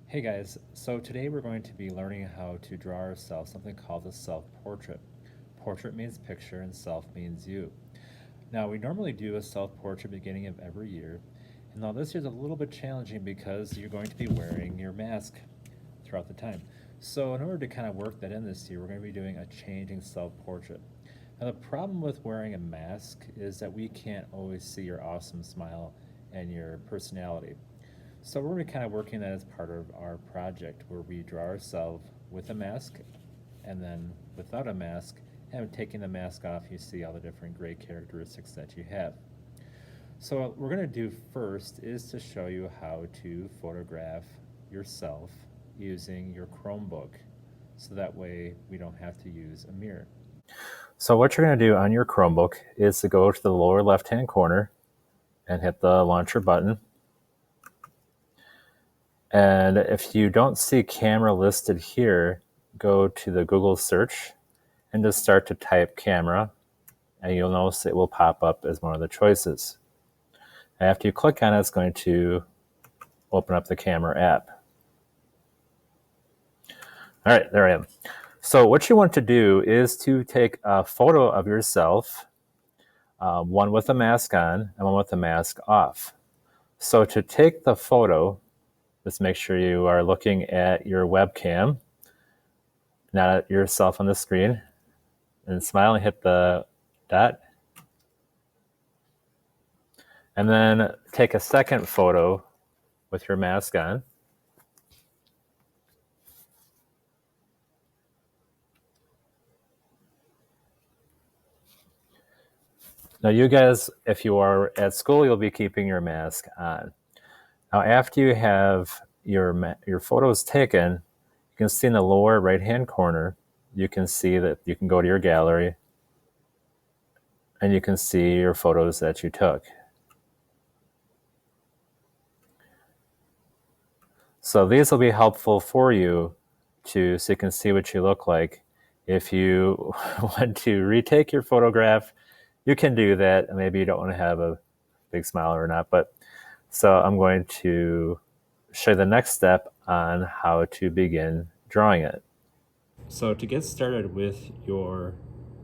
Hey guys, so today we're going to be learning how to draw ourselves something called a self-portrait. Portrait means picture and self means you. Now we normally do a self-portrait beginning of every year, and now this year's a little bit challenging because you're going to be wearing your mask throughout the time. So in order to kind of work that in this year, we're going to be doing a changing self-portrait. Now the problem with wearing a mask is that we can't always see your awesome smile and your personality. So we're going to be kind of working that as part of our project where we draw ourselves with a mask and then without a mask, and taking the mask off, you see all the different great characteristics that you have. So what we're going to do first is to show you how to photograph yourself using your Chromebook. So that way we don't have to use a mirror. So what you're going to do on your Chromebook is to go to the lower left-hand corner and hit the launcher button. And if you don't see camera listed here, go to the Google search and just start to type camera, and you'll notice it will pop up as one of the choices. After you click on it, it's going to open up the camera app. All right, there I am. So what you want to do is to take a photo of yourself, one with a mask on and one with the mask off. So to take the photo, just make sure you are looking at your webcam, not at yourself on the screen, and smile and hit the dot. And then take a second photo with your mask on. Now you guys, if you are at school, you'll be keeping your mask on. Now after you have your photos taken, you can see in the lower right-hand corner, you can see that you can go to your gallery and you can see your photos that you took. So these will be helpful for you so you can see what you look like. If you want to retake your photograph, you can do that. Maybe you don't want to have a big smile or not, but so I'm going to show you the next step on how to begin drawing it. So to get started with your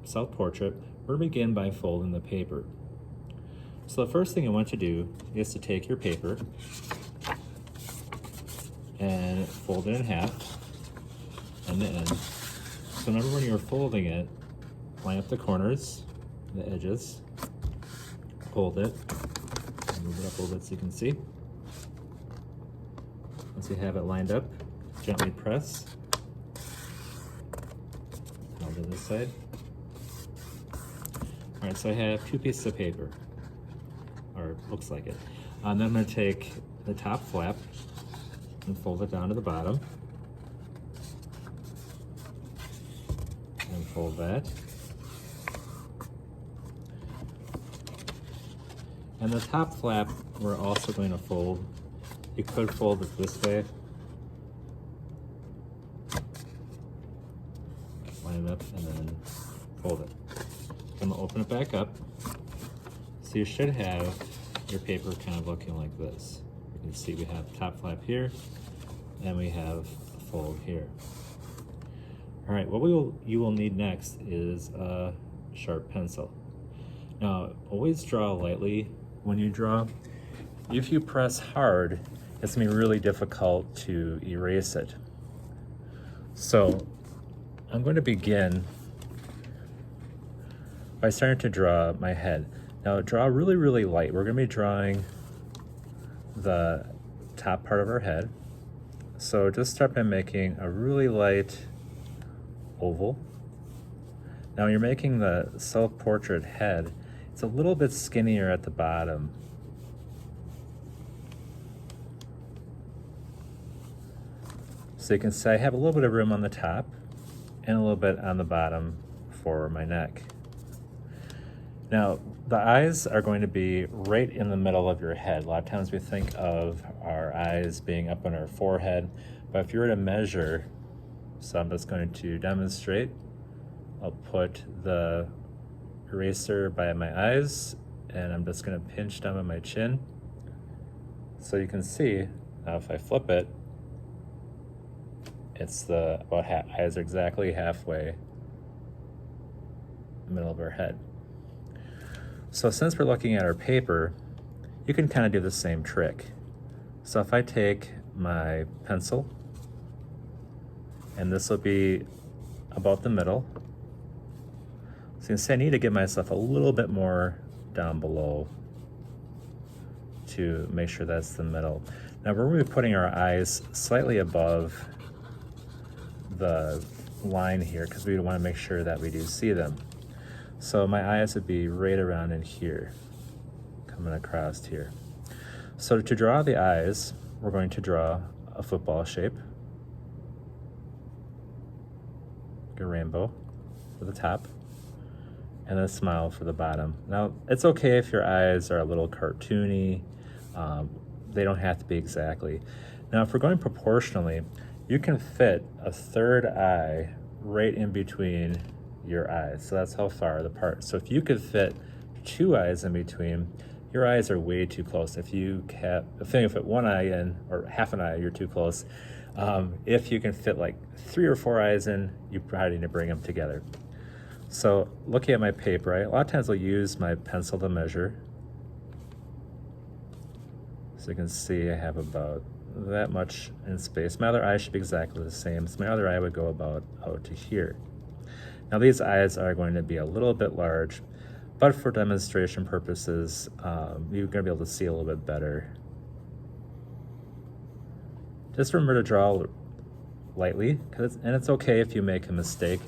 self-portrait, we're going to begin by folding the paper. So the first thing you want to do is to take your paper and fold it in half, end to end. So remember when you're folding it, line up the corners, the edges, hold it, and move it up a little bit so you can see. Once you have it lined up, gently press. Now to this side. All right, so I have two pieces of paper, or looks like it. And then I'm going to take the top flap and fold it down to the bottom. And fold that. And the top flap we're also going to fold. You could fold it this way. Line it up and then fold it. I'm going to open it back up. So you should have your paper kind of looking like this. You can see we have top flap here and we have a fold here. All right, what you will need next is a sharp pencil. Now, always draw lightly when you draw. If you press hard, it's gonna be really difficult to erase it. So I'm going to begin by starting to draw my head. Now draw really, really light. We're gonna be drawing the top part of our head. So just start by making a really light oval. Now when you're making the self-portrait head, it's a little bit skinnier at the bottom. So you can see I have a little bit of room on the top and a little bit on the bottom for my neck. Now, the eyes are going to be right in the middle of your head. A lot of times we think of our eyes being up on our forehead, but if you were to measure, so I'm just going to demonstrate. I'll put the eraser by my eyes and I'm just going to pinch down on my chin. So you can see, now if I flip it, It's the about eyes are exactly halfway middle of our head. So since we're looking at our paper, you can kind of do the same trick. So if I take my pencil, and this will be about the middle. So you can see I need to give myself a little bit more down below to make sure that's the middle. Now we're going to be putting our eyes slightly above the line here because we want to make sure that we do see them. So my eyes would be right around in here, coming across here. So to draw the eyes, we're going to draw a football shape, like a rainbow for the top, and a smile for the bottom. Now, it's okay if your eyes are a little cartoony. They don't have to be exactly. Now, if we're going proportionally, you can fit a third eye right in between your eyes. So that's how far apart. So if you could fit two eyes in between, your eyes are way too close. If you fit one eye in, or half an eye, you're too close. If you can fit like 3 or 4 eyes in, you probably need to bring them together. So looking at my paper, a lot of times I'll use my pencil to measure. So you can see I have about that much in space. My other eye should be exactly the same. So my other eye would go about out to here. Now these eyes are going to be a little bit large, but for demonstration purposes, you're going to be able to see a little bit better. Just remember to draw lightly, and it's okay if you make a mistake.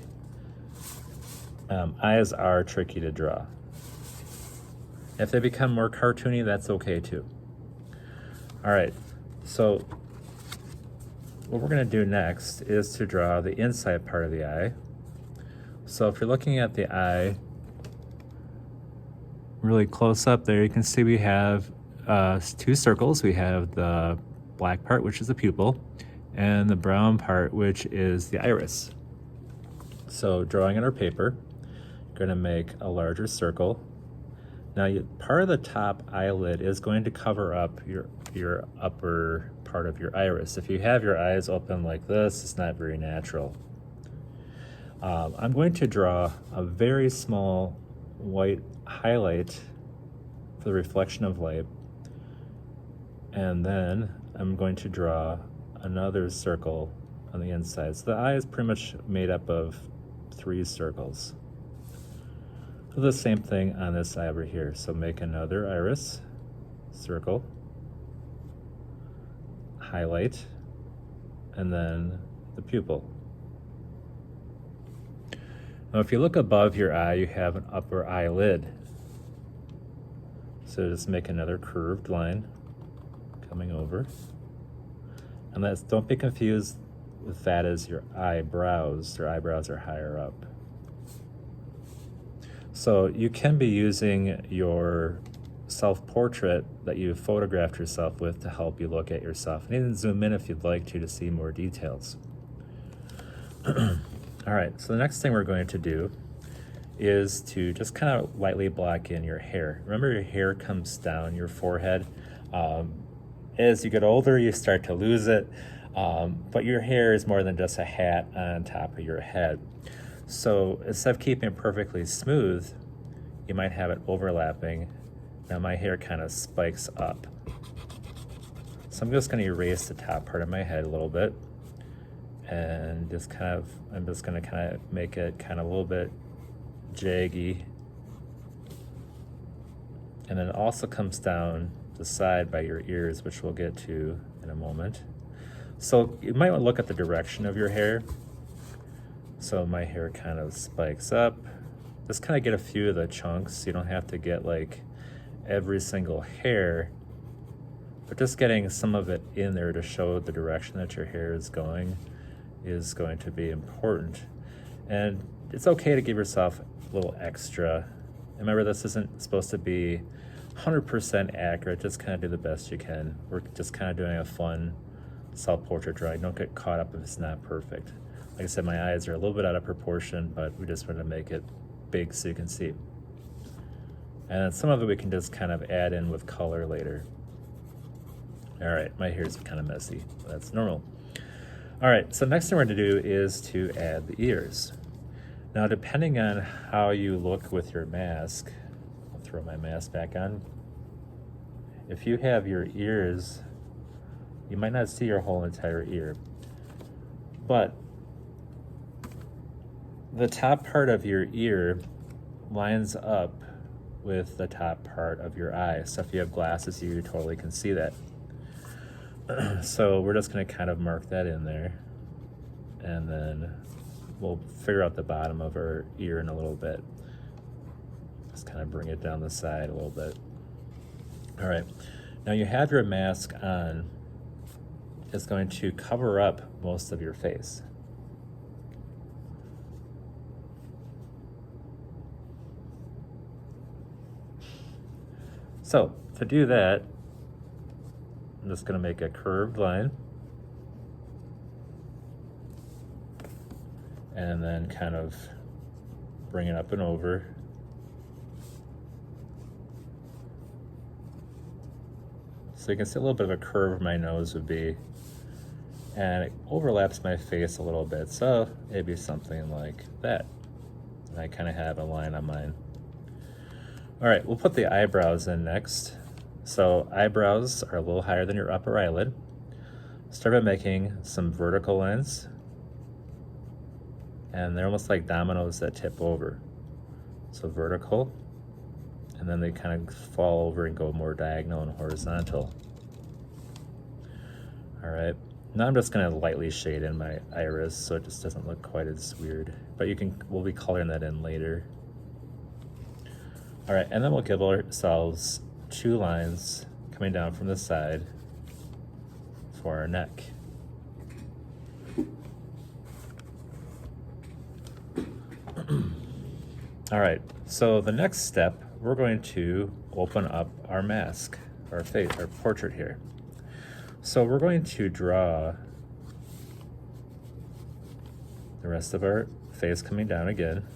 Eyes are tricky to draw. If they become more cartoony, that's okay too. All right, so what we're going to do next is to draw the inside part of the eye. So if you're looking at the eye really close up there, you can see we have 2 circles. We have the black part, which is the pupil, and the brown part, which is the iris. So drawing on our paper, you're going to make a larger circle. Now, part of the top eyelid is going to cover up your upper part of your iris. If you have your eyes open like this, it's not very natural. I'm going to draw a very small white highlight for the reflection of light, and then I'm going to draw another circle on the inside. So the eye is pretty much made up of 3 circles. Do the same thing on this eye over here. So make another iris, circle, highlight, and then the pupil. Now if you look above your eye, you have an upper eyelid. So just make another curved line coming over. And don't be confused with that as your eyebrows. Your eyebrows are higher up. So you can be using your self-portrait that you photographed yourself with to help you look at yourself. And even zoom in if you'd like to see more details. All right, so the next thing we're going to do is to just kind of lightly block in your hair. Remember, your hair comes down your forehead. As you get older, you start to lose it, but your hair is more than just a hat on top of your head. So instead of keeping it perfectly smooth, you might have it overlapping. Now my hair kind of spikes up. So I'm just going to erase the top part of my head a little bit, and I'm just going to kind of make it kind of a little bit jaggy. And then it also comes down the side by your ears, which we'll get to in a moment. So you might want to look at the direction of your hair. So my hair kind of spikes up. Just kind of get a few of the chunks. You don't have to get like every single hair, but just getting some of it in there to show the direction that your hair is going to be important. And it's okay to give yourself a little extra. Remember, this isn't supposed to be 100% accurate. Just kind of do the best you can. We're just kind of doing a fun self-portrait drawing. Don't get caught up if it's not perfect. Like I said, my eyes are a little bit out of proportion, but we just want to make it big so you can see. And some of it we can just kind of add in with color later. All right, my hair's kind of messy. That's normal. All right, so next thing we're going to do is to add the ears. Now, depending on how you look with your mask, I'll throw my mask back on. If you have your ears, you might not see your whole entire ear, but the top part of your ear lines up with the top part of your eye. So if you have glasses, you totally can see that. So we're just going to kind of mark that in there, and then we'll figure out the bottom of our ear in a little bit. Just kind of bring it down the side a little bit. All right, now you have your mask on. It's going to cover up most of your face. So to do that, I'm just going to make a curved line and then kind of bring it up and over. So you can see a little bit of a curve where my nose would be, and it overlaps my face a little bit, so it'd be something like that. And I kind of have a line on mine. All right, we'll put the eyebrows in next. So eyebrows are a little higher than your upper eyelid. Start by making some vertical lines, and they're almost like dominoes that tip over. So vertical, and then they kind of fall over and go more diagonal and horizontal. All right, now I'm just gonna lightly shade in my iris so it just doesn't look quite as weird, but we'll be coloring that in later. All right, and then we'll give ourselves 2 lines coming down from the side for our neck. All right, so the next step, we're going to open up our mask, our face, our portrait here. So we're going to draw the rest of our face coming down again.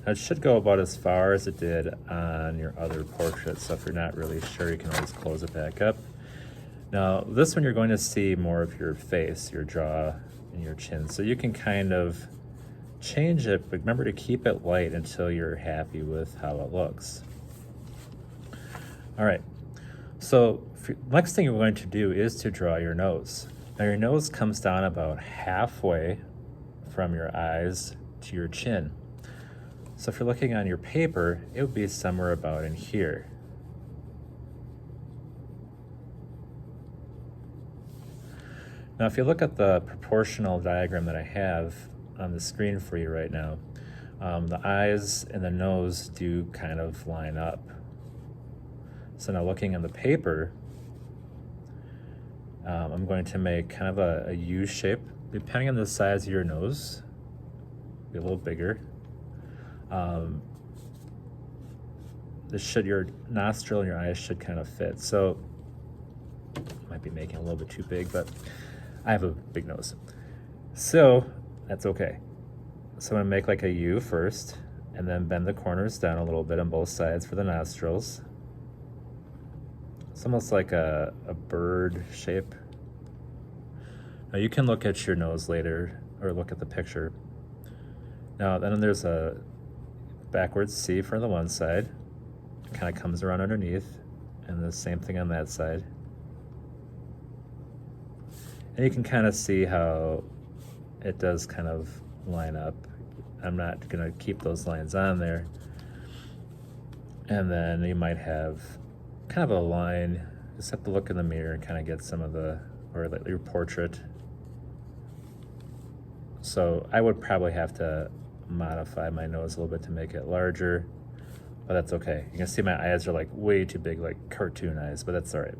Now, it should go about as far as it did on your other portrait, so if you're not really sure, you can always close it back up. Now, this one you're going to see more of your face, your jaw, and your chin, so you can kind of change it, but remember to keep it light until you're happy with how it looks. All right, so next thing you're going to do is to draw your nose. Now, your nose comes down about halfway from your eyes to your chin. So if you're looking on your paper, it would be somewhere about in here. Now, if you look at the proportional diagram that I have on the screen for you right now, the eyes and the nose do kind of line up. So now looking on the paper, I'm going to make kind of a U shape, depending on the size of your nose, be a little bigger. Your nostril and your eyes should kind of fit. So might be making it a little bit too big, but I have a big nose, so that's okay. So I'm gonna make like a U first, and then bend the corners down a little bit on both sides for the nostrils. It's almost like a bird shape. Now you can look at your nose later, or look at the picture. Now then there's a backwards C for the one side, kind of comes around underneath, and the same thing on that side. And you can kind of see how it does kind of line up. I'm not gonna keep those lines on there. And then you might have kind of a line, just have to look in the mirror and kind of get some of or like your portrait. So I would probably have to modify my nose a little bit to make it larger, but that's okay. You can see my eyes are like way too big, like cartoon eyes, but that's all right.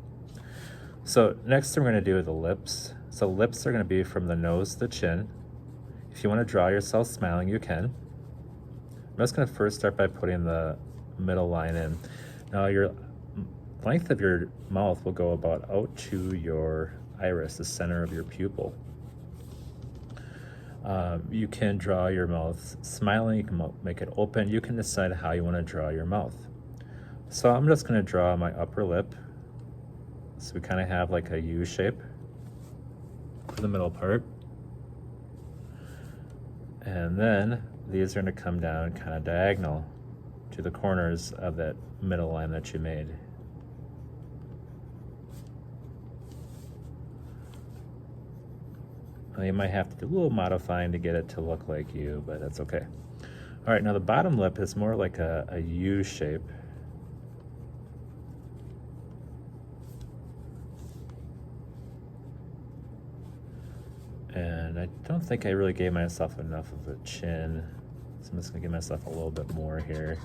So next thing we're gonna do are the lips. So lips are gonna be from the nose to the chin. If you wanna draw yourself smiling, you can. I'm just gonna first start by putting the middle line in. Now your length of your mouth will go about out to your iris, the center of your pupil. You can draw your mouth smiling, you can make it open, you can decide how you want to draw your mouth. So I'm just going to draw my upper lip, so we kind of have like a U shape. for the middle part. And then these are going to come down kind of diagonal to the corners of that middle line that you made. Now you might have to do a little modifying to get it to look like you, but that's okay. All right, now the bottom lip is more like a U shape. And I don't think I really gave myself enough of a chin, so I'm just gonna give myself a little bit more here.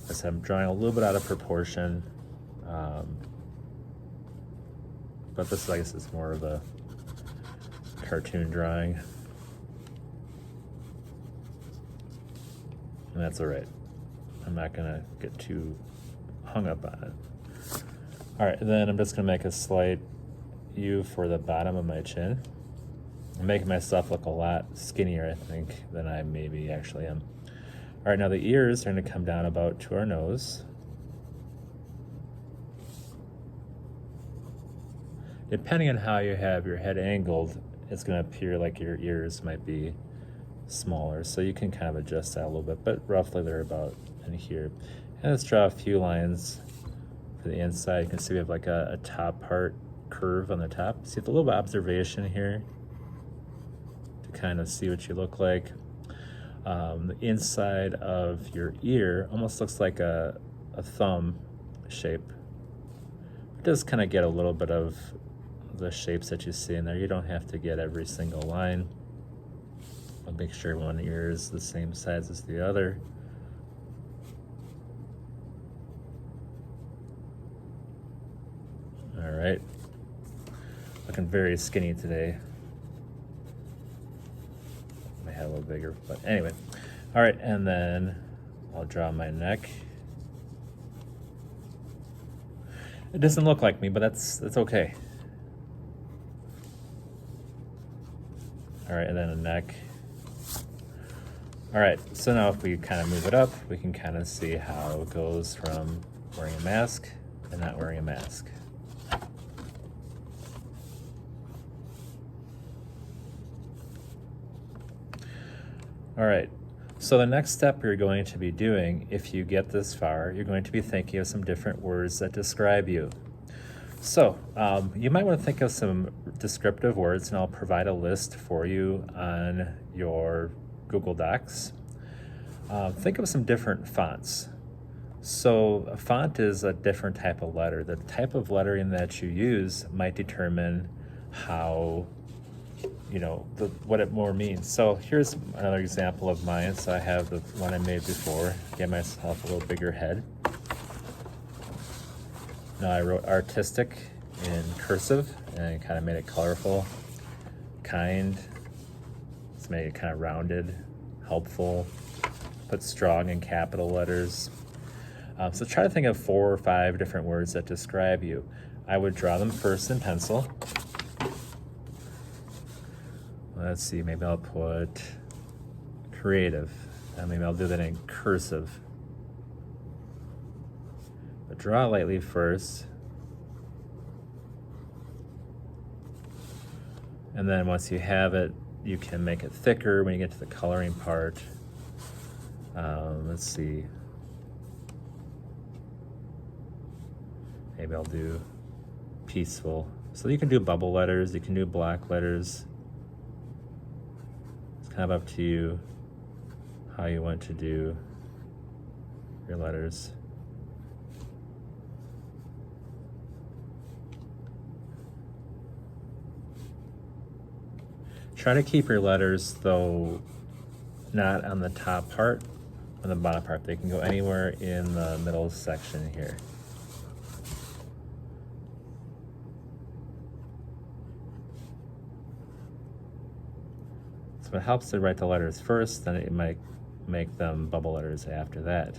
As I'm drawing a little bit out of proportion, but this, I guess, is more of a cartoon drawing. And that's all right. I'm not gonna get too hung up on it. All right, then I'm just gonna make a slight U for the bottom of my chin. I'm making myself look a lot skinnier, I think, than I maybe actually am. All right, now the ears are gonna come down about to our nose. Depending on how you have your head angled, it's gonna appear like your ears might be smaller, so you can kind of adjust that a little bit, but roughly they're about in here. And let's draw a few lines for the inside. You can see we have like a top part curve on the top. See, with a little bit of observation here to kind of see what you look like. The inside of your ear almost looks like a thumb shape. It does kind of get a little bit of the shapes that you see in there. You don't have to get every single line. I'll make sure one ear is the same size as the other. All right, looking very skinny today. My head a little bigger, but anyway. All right, and then I'll draw my neck. It doesn't look like me, but that's okay. All right, and then a neck. All right, so now if we kind of move it up, we can kind of see how it goes from wearing a mask and not wearing a mask. All right, so the next step you're going to be doing, if you get this far, you're going to be thinking of some different words that describe you. So you might want to think of some descriptive words, and I'll provide a list for you on your Google Docs. Think of some different fonts. So a font is a different type of letter. The type of lettering that you use might determine how, what it more means. So here's another example of mine. So I have the one I made before. Gave myself a little bigger head. Now I wrote artistic in cursive and kind of made it colorful. Kind. It's made it kind of rounded. Helpful. Put strong in capital letters. So try to think of 4 or 5 different words that describe you. I would draw them first in pencil. Let's see, maybe I'll put creative. And maybe I'll do that in cursive. But draw lightly first. And then once you have it, you can make it thicker when you get to the coloring part. Let's see. Maybe I'll do peaceful. So you can do bubble letters, you can do black letters. It's kind of up to you how you want to do your letters. Try to keep your letters, though, not on the top part, on the bottom part. They can go anywhere in the middle section here. So it helps to write the letters first, then it might make them bubble letters after that.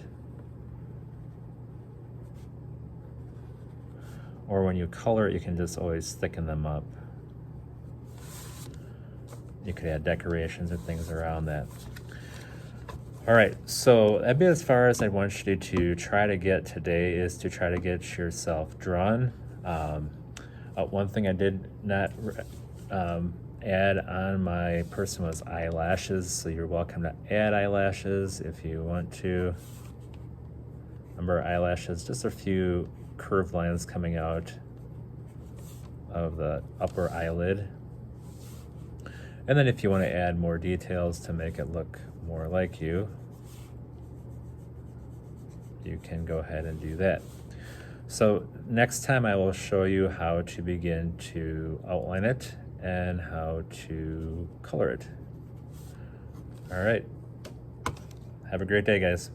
Or when you color it, you can just always thicken them up. You could add decorations and things around that. All right, so that'd be as far as I want you to try to get today, is to try to get yourself drawn. One thing I did not add on my person was eyelashes, so you're welcome to add eyelashes if you want to. Remember, eyelashes, just a few curved lines coming out of the upper eyelid. And then if you want to add more details to make it look more like you, you can go ahead and do that. So next time I will show you how to begin to outline it and how to color it. All right. Have a great day, guys.